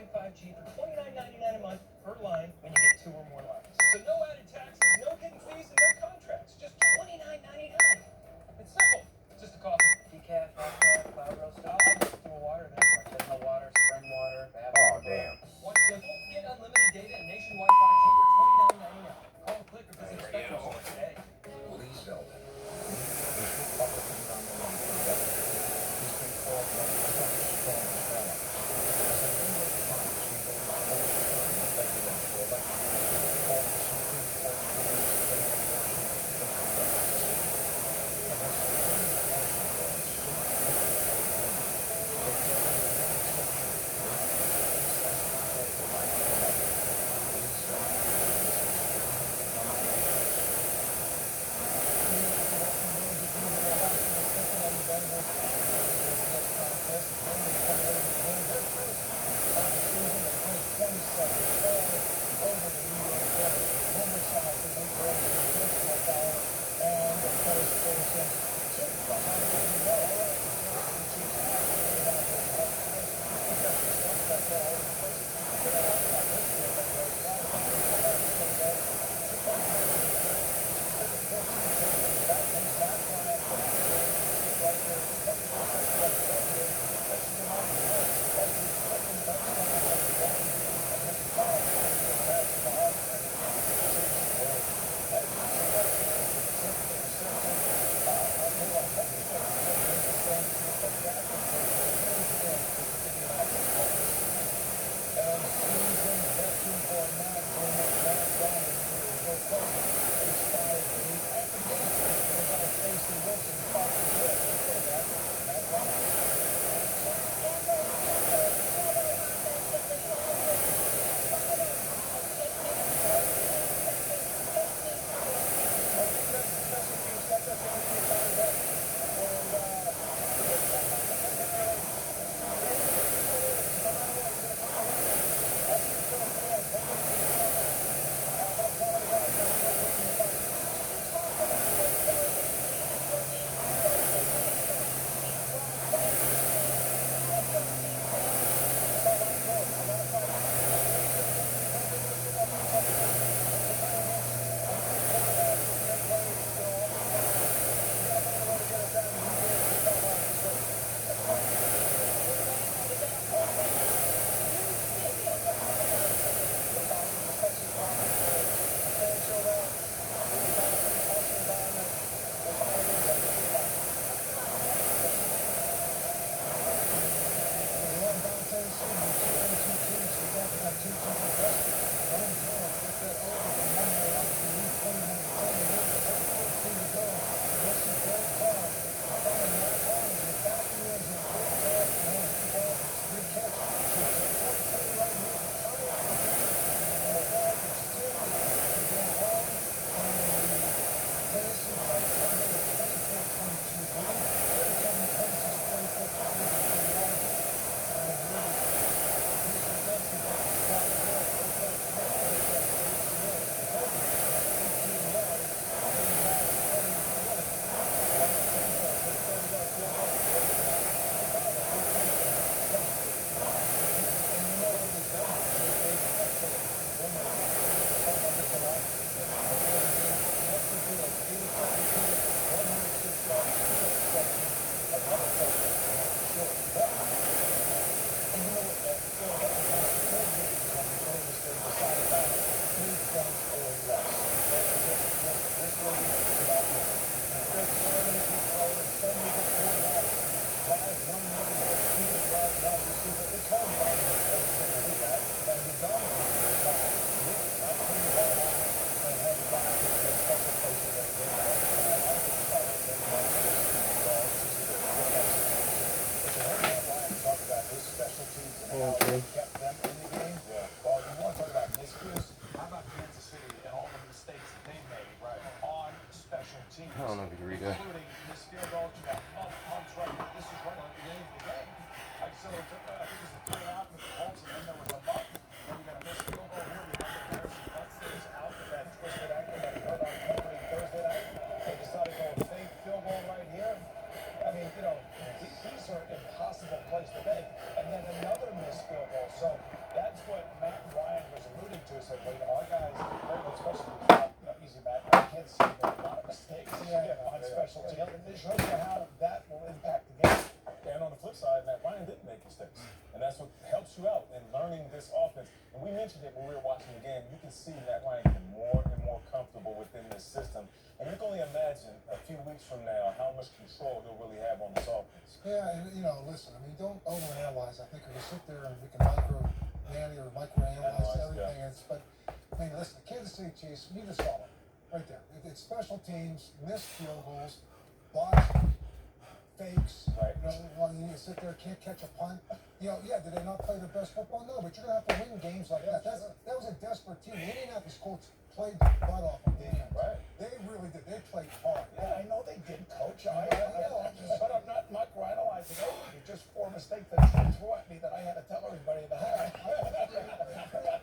nationwide 5G for $29.99 a month per line when you get 2 or more lines. So no added taxes, no hidden fees, and no contracts. Just $29.99. It's simple. It's just a coffee. Decaf, half cab, cloud roast. I'll just do a water then. No water, spring water. Oh, damn. One simple, get unlimited data and nationwide 5G for $29.99. Call, click, or visit Spectrum Store today. Please don't. This Republican on the run for governor. He's been called one of the toughest, strongest allies. As a member of Congress, he voted for the presidential election. He called the Supreme Court to reinstate abortion into democracy. And has supreme abortion laws soon to be but there is one exception. Incest controls the right of the mother. Incest is extreme nominations. I don't know if you can read that. I mean, you know, these are impossible plays to make. And then another missed field goal. So did see a lot of mistakes on special teams. It shows you how that will impact the game. And on the flip side, Matt Ryan didn't make mistakes. And that's what helps you out in learning this offense. And we mentioned it when we were watching the game. You can see Matt Ryan getting more and more comfortable within this system. And you can only imagine a few weeks from now how much control he'll really have on this offense. Yeah, and listen, I mean, don't overanalyze. I think if we sit there and we can microanalyze or microanalyze everything, but I mean, listen, the Kansas City Chiefs, you just saw it right there. It's special teams, missed field goals, botched fakes. Right. When you sit there, can't catch a punt. Did they not play their best football? No, but you're gonna have to win games like that. That was a desperate team. The Indianapolis Colts played the butt off of defense. Right. They really did. They played hard. Yeah, I know they did, Coach. I know. But I'm not microanalyzing it. It's just for a mistake that threw at me that I had to tell everybody about.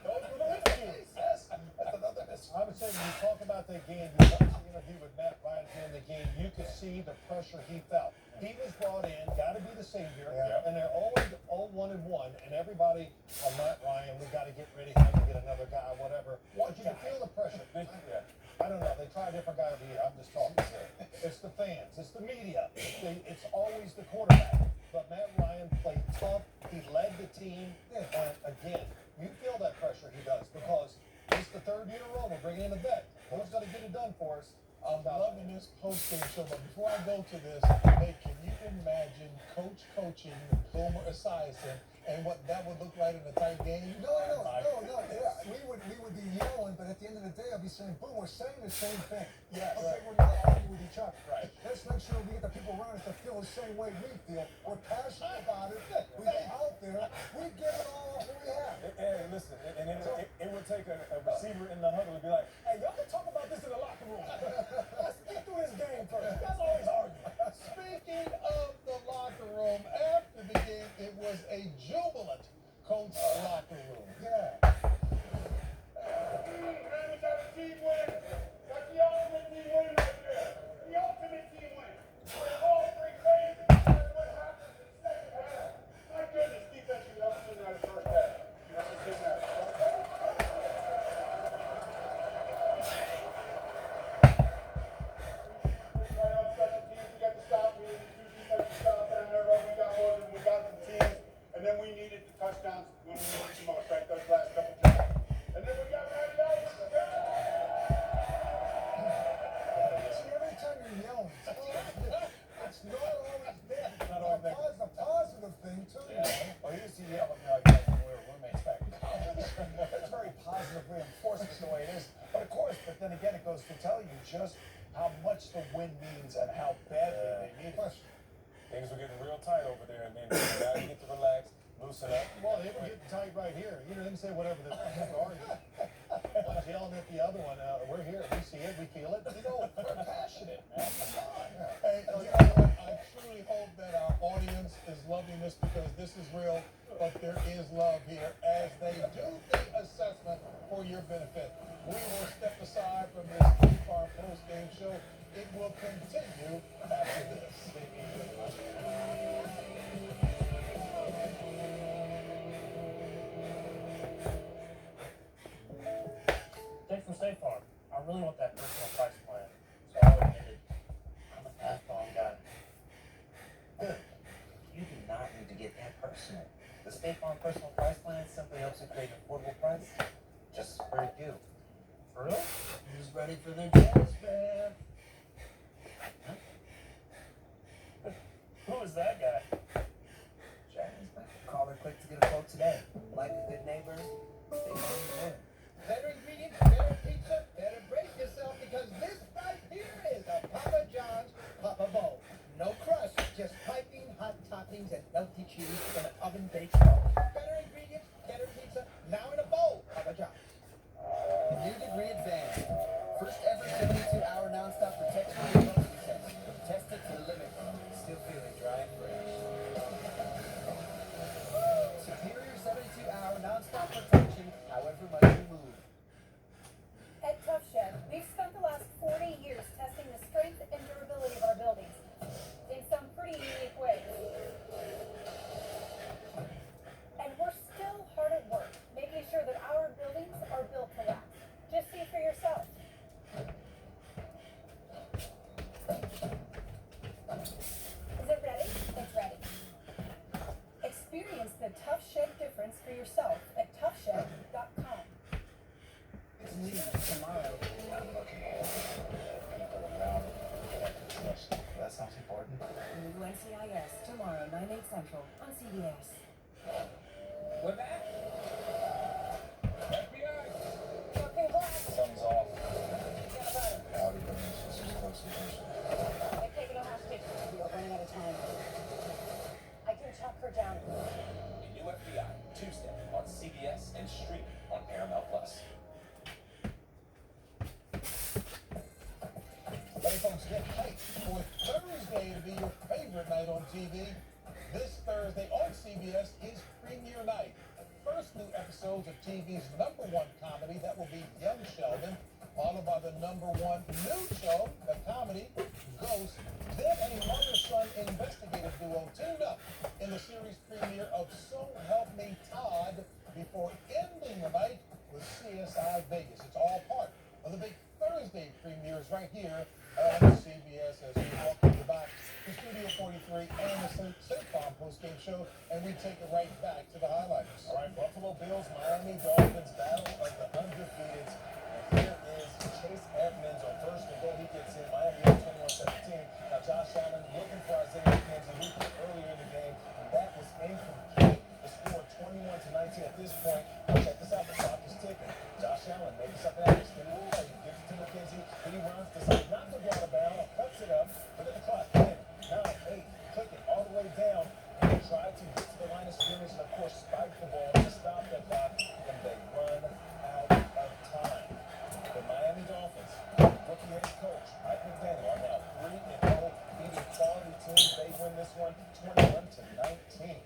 Those were the issues. Yes. That's another issue. I would say when you talk about that game, you watch the interview with Matt Ryan during the game, you could see the pressure he felt. He was brought in, got to be the savior, and they're always all 1-1, and everybody on Matt Ryan, we got to get ready, have to get another guy, whatever. But you can feel the pressure. I don't know. They try a different guy every year. I'm just talking. It's the fans. It's the media. It's always the quarterback. But Matt Ryan played tough. He led the team. And again, you feel that pressure he does because it's the third year in a row. We're bringing in a vet. Who's going to get it done for us? I'm loving this post-game show, but before I go to this, hey, can you imagine Coach coaching Boomer Esiason and what that would look like in a tight game? No. Yeah, we would be yelling, but at the end of the day, I'd be saying, "Boom, we're saying the same thing." Yeah, okay, right. we're not arguing with each other. Right. Let's make sure we get the people around us to feel the same way we feel. We're passionate about it. We go out there. We give it all we have. And listen, it would take a receiver in the huddle to be like, hey, y'all can talk about this in the locker room. Let's get through this game first. You guys always argue. Speaking of the locker room, after the game, it was a jubilant Colts locker room. Yeah. Team win. That's the ultimate team win right there. The ultimate team win. All three phases. That's what happens in the second half. My goodness, defense was absolutely out of the first half. That's the thing that. Right on special teams, we got the stop. We needed two defensive stops down there. We got more than we got the teams. And then we needed the touchdowns when we needed the most, right? Those last couple drives. And then we got right out. See, every time you're yelling, it's not always there. The positive thing, too. Well, he used to yell at me like that when we were roommates back in college. It's very positive reinforcement the way it is. But of course, but then again, it goes to tell you just how much the win means and how badly they need it. Things were getting real tight over there, and then you gotta get to relax, loosen up. Well, they were getting tight right here. You know, they can say whatever they have to argue. One's yelling at the other one. We're here. We see it. We feel it. We're passionate, man. Come on. Hey, you know what? I truly hope that our audience is loving this because this is real, but there is love here as they do the assessment for your benefit. We will step aside from this our post-game show. It will continue after this. Thanks from State Farm. I really want that personal price plan. So I admitted, I'm a fastball guy. Good. You do not need to get that personal. The State Farm personal price plan simply helps you create an affordable price just for you. For real? Who's ready for the jazz band? Huh? Who is that guy? Jazz band. Call her quick to get a quote today. Like a good neighbor, State Farm is there. Better ingredients, better pizza, better brace yourself because this right here is a Papa John's Papa Bowl. No crust, just piping hot toppings and melty cheese from an oven-baked bowl. Better ingredients, better pizza, now in a bowl. Papa John's. New degree advanced. First ever 70 CBS. We're back. FBI. Okay, Black. Thumbs off. Got about it. Howdy, Bernice. This is close to usual. They're taking a hostage. We are running out of time. I can track her down. The new FBI, Tuesday on CBS and streaming on Paramount Plus. Hey folks, get hyped for Thursday to be your favorite night on TV. This Thursday on CBS is premiere night. The first new episodes of TV's #1 comedy, that will be Young Sheldon, followed by the #1 new show, the comedy Ghost. Then a mother-son investigative duo teamed up in the series premiere of So Help Me Todd before ending the night with CSI Vegas. It's all part of the big Thursday premieres right here on CBS as we welcome you back to Studio 43 and the State Farm postgame show, and we take it right back to the highlights. All right, Buffalo Bills, Miami Dolphins, battle of the undefeateds. And here is Chase Edmonds on first and goal. He gets in. Miami up 21-17. Now Josh Allen looking for Isaiah McKenzie earlier in the game, and that was incomplete. The score 21-19 at this point. Check this out, the clock is ticking. Josh Allen makes something out of this thing. Gives it to McKenzie. He runs, decides not to go out of bounds, cuts it up. Look at the clock. 10, 9, 8, clicking all the way down. They try to get to the line of scrimmage and, of course, spike the ball to stop that clock, and they run out of time. The Miami Dolphins, rookie head coach Mike McDaniel, are now 3-0, beating quality teams. They win this one 21-19.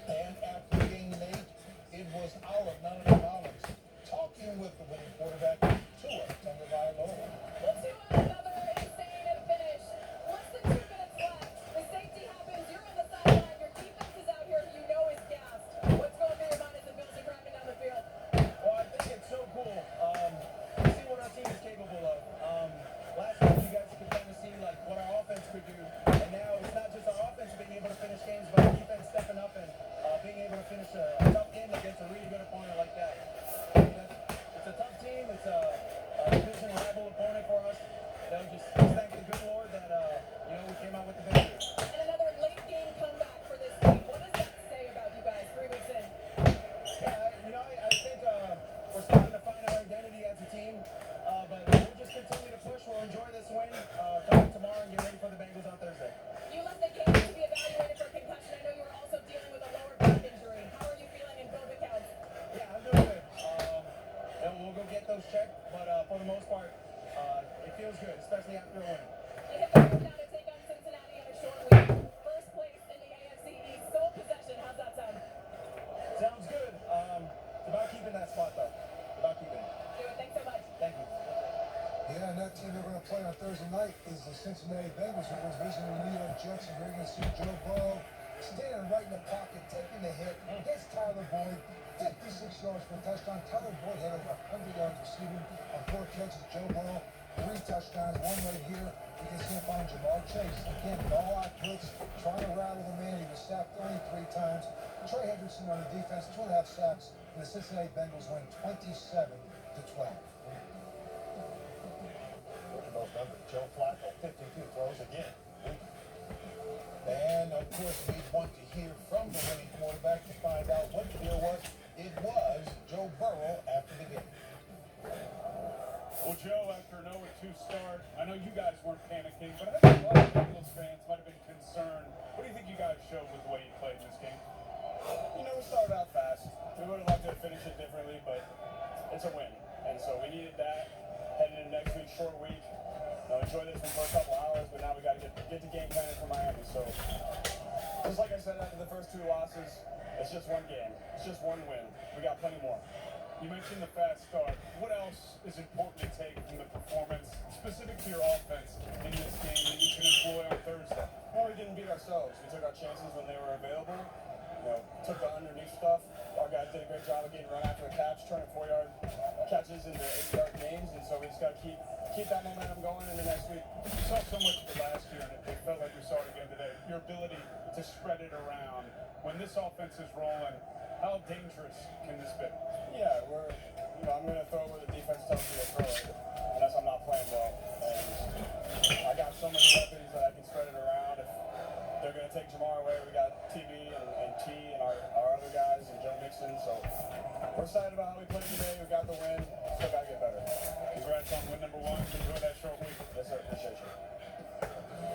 And after game 8, it was our none of the Collins talking with the winning quarterback, Tua Tagovailoa. Let's do another insane finish. Less than 2 minutes left. The safety happens. You're on the sideline. Your defense is out here who you know is gassed. What's going through your mind as the Bills are driving down the field? Well, I think it's so cool. To see what our team is capable of. Last week you guys could kind of see like what our offense could do, and now it's not just our offense being able to finish games, but our defense stepping up and being able to finish a tough game against a really good opponent like that. It's a tough team. It's a division rival opponent for us. Just thank the good Lord that we came out with the victory. And another late game comeback for this team. What does that say about you guys 3 weeks in? Yeah, I think we're starting to find our identity as a team, but we'll just continue to push. We'll enjoy this win. Come back tomorrow and get ready for the Bengals on Thursday. You left the game to be evaluated for concussion. I know you were also dealing with a lower back injury. How are you feeling in both accounts? Yeah, I'm doing good. And we'll go get those checked, but for the most part, it feels good, especially after a win. You hit the road now to take on Cincinnati in a short week. First place in the AFC East. Sole possession. How's that sound? Sounds good. It's about keeping that spot, though. It's about keeping it. Do it. Thanks so much. Thank you. Yeah, and that team they're going to play on Thursday night is the Cincinnati Bengals, who was visiting the New York Jets. And you're going to see Joe Burrow standing right in the pocket, taking the hit. Gets Tyler Boyd, 56 yards for a touchdown. Tyler Boyd had over 100 yards receiving on 4 catches. Joe Burrow, 3 touchdowns, 1 right here. You can see him find Jamar Chase. Again, all out blitz, trying to rattle the man. He was sacked 33 times. Trey Hendrickson on the defense, 2.5 sacks. And the Cincinnati Bengals win 27-12. Look at those numbers. Joe Flacco, 52 throws again. And of course, we want to hear from the winning quarterback to find out what the deal was. It was Joe Burrow after the game. Well, Joe, after an 0-2 start, I know you guys weren't panicking, but I think a lot of Bengals fans might have been concerned. What do you think you guys showed with the way you played in this game? We started out fast. We would have liked to finish it differently, but it's a win. And so we needed that. Heading into next week, short week. Enjoy this one for a couple hours, but now we got to get the game planning for Miami. So, just like I said after the first 2 losses, it's just one game. It's just one win. We got plenty more. You mentioned the fast start. What else is important to take from the performance, specific to your offense, in this game that you can employ on Thursday? Well, we didn't beat ourselves. We took our chances when they were available. Took the underneath stuff. Our guys did a great job of getting run after the catch, turning 4-yard catches into 8-yard gains, and so we just got to keep that momentum going into next week. We saw so much of it last year, and it felt like we saw it again today. Your ability to spread it around. When this offense is rolling, how dangerous can this be? Yeah, I'm going to throw where the defense tells me to throw it, unless I'm not playing well. And I got so many weapons that I can spread it around. If they're going to take Jamar away, we got TV and T and our other guys and Joe Mixon. So we're excited about how we played today. We got the win. Still got to get better. Congrats on win number 1. Enjoy that short week. Yes, sir. Appreciate you.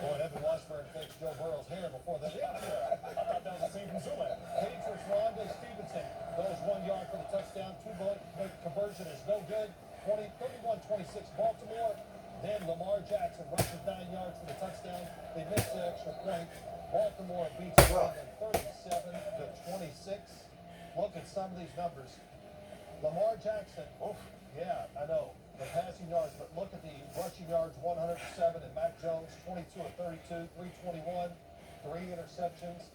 Boy, Evan Washburn fixed Joe Burrow's hair before they got here. I thought that was a scene from Zoolander. Patriots, Rhonda Stevenson goes 1 yard for the touchdown. 2-point conversion is no good. 31-26 Baltimore. Then Lamar Jackson rushes 9 yards for the touchdown. They missed the extra point. Baltimore beats them 37-26. Look at some of these numbers. Lamar Jackson, yeah, I know, the passing yards, but look at the rushing yards, 107, and Mac Jones, 22 of 32, 321, 3 interceptions.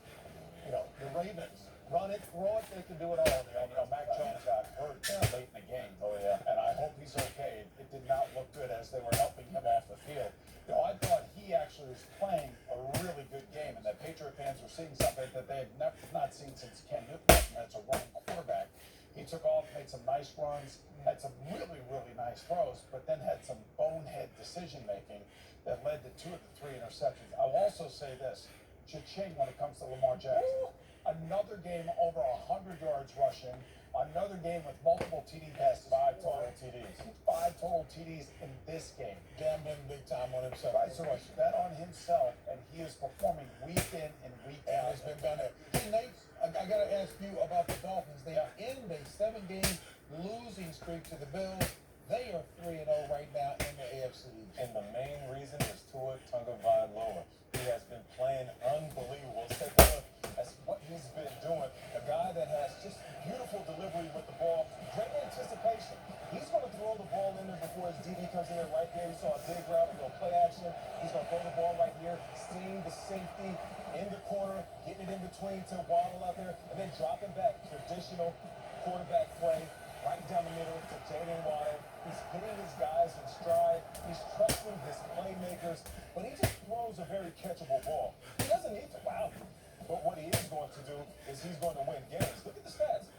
You know, the Ravens, run it, throw it, they can do it all. Mac Jones got hurt late in the game. Oh, yeah. And I hope he's okay. It did not look good as they were helping him off the field. I thought he actually was playing a really good game, and that Patriot fans were seeing something that they had not seen since Ken Newton. That's a running quarterback. He took off, made some nice runs, had some really, really nice throws, but then had some bonehead decision-making that led to 2 of the 3 interceptions. I'll also say this, cha-ching when it comes to Lamar Jackson. Another game over 100 yards rushing. Another game with multiple TD passes. 5 total TDs. 5 total TDs in this game. Gambling big time on himself. Right, so much bet on himself, and he is performing week in and week And out. it's been done there. Hey, Nate, I got to ask you about the Dolphins. They are in a 7-game losing streak to the Bills. They are 3-0 right now in the AFC East. And the main reason is Tua Tagovailoa. He has been playing unbelievable. Let's take a look at what he's been doing. A guy that has just beautiful delivery with the ball, great anticipation. He's going to throw the ball in there before his DB comes in there right there. You saw a big route, a little play action. He's going to throw the ball right here, seeing the safety in the corner, getting it in between to Waddle out there, and then dropping back. Traditional quarterback play right down the middle to Jalen Waddle. He's hitting his guys in stride. He's trusting his playmakers, but he just throws a very catchable ball. He doesn't need to wow you, but what he is going to do is he's going to win games. Look at the stats.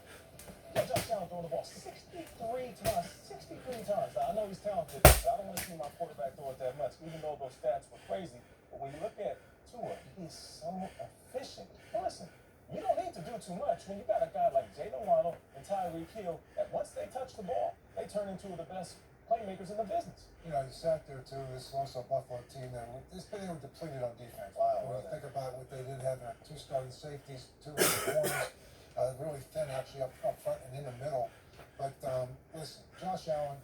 Josh Allen throwing the ball 63 times. 63 times. Now, I know he's talented, but I don't want to see my quarterback throw it that much, even though those stats were crazy. But when you look at Tua, he's somewhat efficient. Now, listen, you don't need to do too much when you got a guy like Jalen Waddle and Tyreek Hill that once they touch the ball, they turn into the best playmakers in the business. You know, you sat there too. This is also a Buffalo team that they were depleted on defense. Wow, When you really? think about what they did have, 2 starting safeties, 2 in the corners, really thin actually up front and in the middle. But listen, Josh Allen,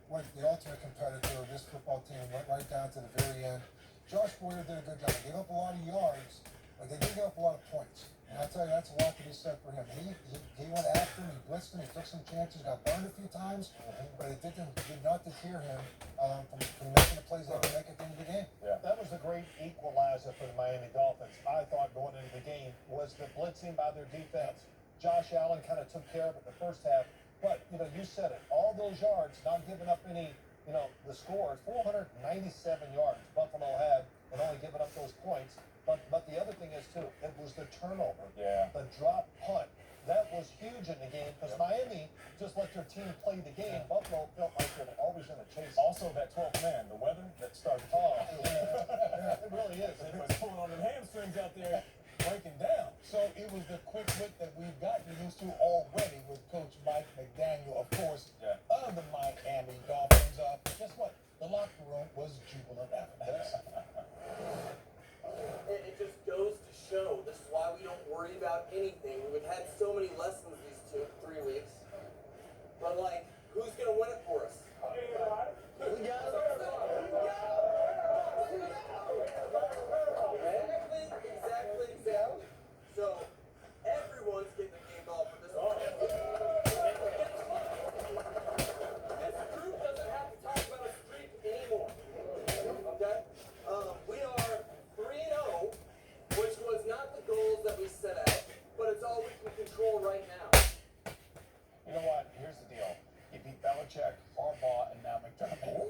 what the ultimate competitor of this football team, went right down to the very end. Josh Boyer did a good job. They gave up a lot of yards, but they did give up a lot of points. And I tell you, that's a lot to be said for him. He went after him, he blitzed him, he took some chances, got burned a few times, but it did not deter him from making the plays that would make it into the game. Yeah, that was a great equalizer for the Miami Dolphins. I thought going into the game was the blitzing by their defense. Josh Allen kind of took care of it the first half, but you said it. All those yards, not giving up any. The score is 497 yards Buffalo had, and only giving up those points. But the other thing is too, it was the turnover. Yeah. The drop punt. That was huge in the game because Miami just let their team play the game. Buffalo felt like they were always in a chase. Also, that 12th man, the weather that started. It really is. It was pulling on them hamstrings out there, breaking down. So it was the quick wit that we've gotten used to already with Coach Mike McDaniel, of course, of the Miami Dolphins. Guess what? The locker room was jubilant after that. It just goes to show this is why we don't worry about anything. We've had so many lessons these 3 weeks. But who's gonna win it for us? We got it. Exactly. So everyone's getting the game ball for this one. This group doesn't have to talk about a streak anymore. Okay? We are 3-0, which was not the goals that we set out, but it's all we can control right now. You know what? Here's the deal. You beat Belichick, Harbaugh, and now McDermott.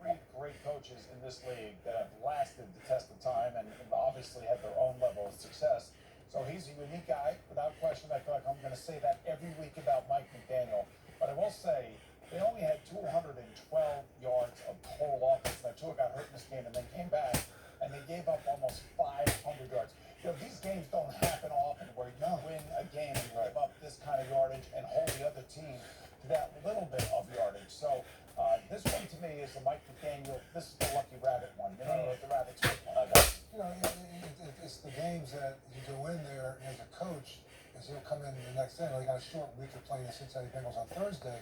3 great coaches in this league that have lasted the test of time and obviously had their own level of success. So he's a unique guy, without question. I feel like I'm going to say that every week about Mike McDaniel. But I will say, they only had 212 yards of total offense. Now, Tua got hurt in this game and then came back, and they gave up almost 500 yards. These games don't happen often where you yardage and hold the other team to that little bit of yardage. So this one to me is the Mike McDaniel. This is the Lucky Rabbit one. You know, the Rabbit's football. You know, it's the games that you go in there as a coach, as he'll come in the next day. They got a short week of playing the Cincinnati Bengals on Thursday.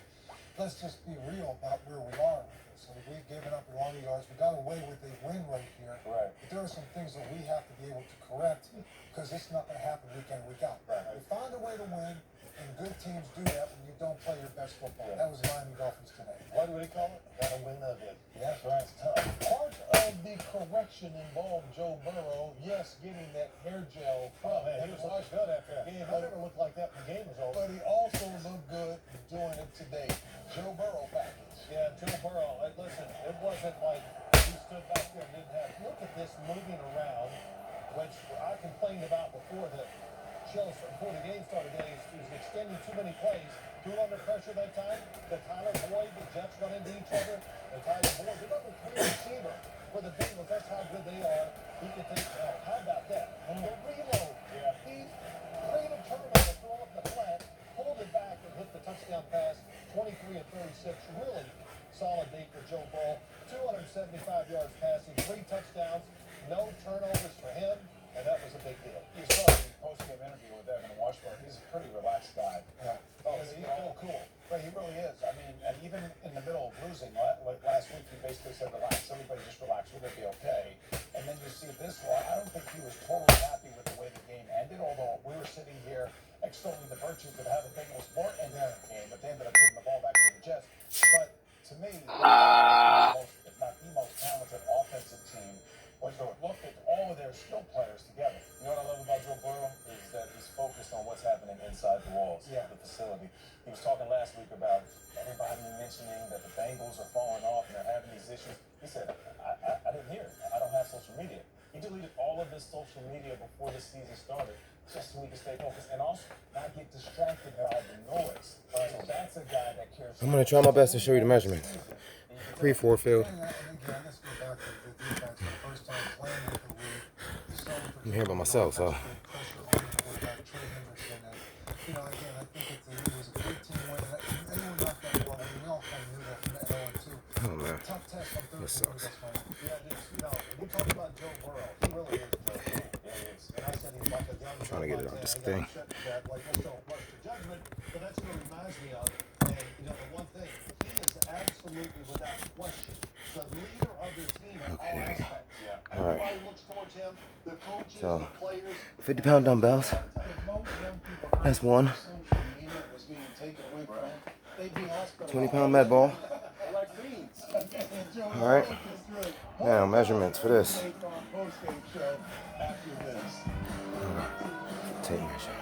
Let's just be real about where we are with this. So we've given up a lot of yards. We got away with a win rate here. Right. But there are some things that we have to be able to correct because it's not going to happen week in, week out. Right. We found a way to win, and good teams do that when you don't play your best football. That was Miami Dolphins today. What do we call it? Gotta win again. Yeah, Right. It's tough. Part of the correction involved Joe Burrow, yes, getting that hair gel. Oh, man, he was always good after the game. I never looked like that when the game was over. But he also looked good doing it today. Joe Burrow package. Yeah, Joe Burrow. Listen, it wasn't like he stood back there and didn't have. Look at this moving around, which I complained about before the game started. He was extending too many plays. Too under pressure that time. The Tyler Boyd, the Jets run into each other. The Tyler Boyd, the number 3 receiver for the Bengals. That's how good they are. He can take. How about that? The reload. Yeah. He created a turnover, throw up the flat, pulled it back, and hit the touchdown pass. 23 of 36. Really solid day for Joe Burrow. 275 yards passing, 3 touchdowns, no turnovers for him, and that was a big deal. You saw the post-game interview with Evan Washburn. He's a pretty relaxed guy. Yeah. Oh, he's cool. But he really is. I mean, and even in the middle of losing, like last week, he basically said, relax, everybody just relax, we're going to be okay. And then you see this one, I don't think he was totally happy with the way the game ended, although we were sitting here extolling the virtues of how the Bengals were in the game, but they ended up giving the ball back to the Jets. But to me, if not the most talented offensive team, was to look at all of their skill players together. You know what I love about Joe Burrow is that he's focused on what's happening inside the walls of the facility. He was talking last week about everybody mentioning that the Bengals are falling off and they're having these issues. He said, I didn't hear it. I don't have social media. He deleted all of his social media before the season started just so we can stay focused and also not get distracted by the noise. So that's a guy that cares. I'm going to try my best to show you the measurements. 3-4 field. I'm here by myself, so. Oh man, this sucks. I'm trying to get it on this thing. But that's what it reminds me of. And the one thing, he is absolutely without question the leader of the team in all aspects. All right. Everybody looks towards him. The coaches, So, the players. 50-pound dumbbells. That's one. 20-pound med ball. All right. Now measurements for this. Tape measure.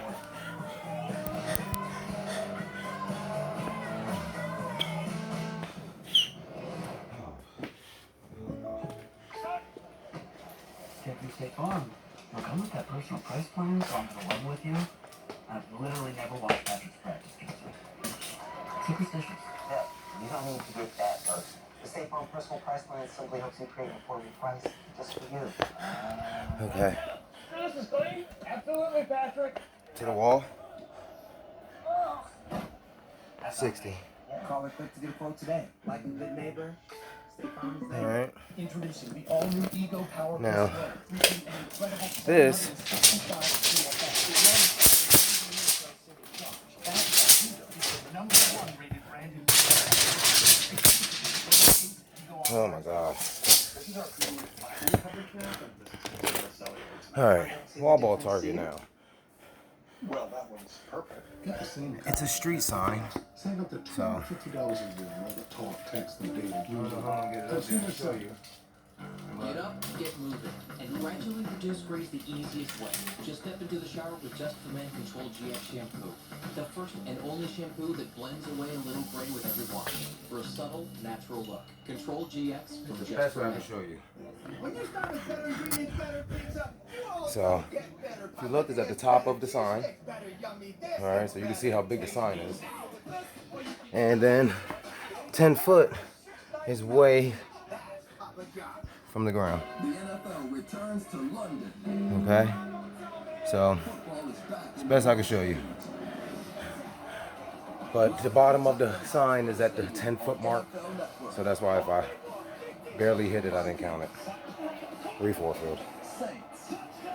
State Farm. Now come with that personal price plan so I'm in love with you. I've literally never watched Patrick's practice kids. Superstitious. Yeah, you don't need to get that person. The State Farm personal price plan simply helps you create an affordable price just for you. Okay. This is clean. Absolutely, Patrick. To the wall. 60. Call it quick to get a quote today. Like a good neighbor. All right. Introducing the all-new Ego Power Now, this oh my God. All right, wall ball target now. Well, that one's perfect. It's a street sign. Sign up to $250 a year and all the talk, text, and data. Consumer Cellular. Get up, get moving, and gradually reduce grays the easiest way. Just step into the shower with Just for Men Control GX shampoo. The first and only shampoo that blends away a little gray with every wash for a subtle, natural look. Control GX from Just for Men. Show you. When you start with better ingredients, better pizza, So, if you look, it's at the top of the sign. All right, so you can see how big the sign is. And then 10 foot is way from the ground. The NFL returns to London. Okay? So, it's the best I can show you. But the bottom of the sign is at the 10-foot mark. So that's why if I barely hit it, I didn't count it. 3-4 field.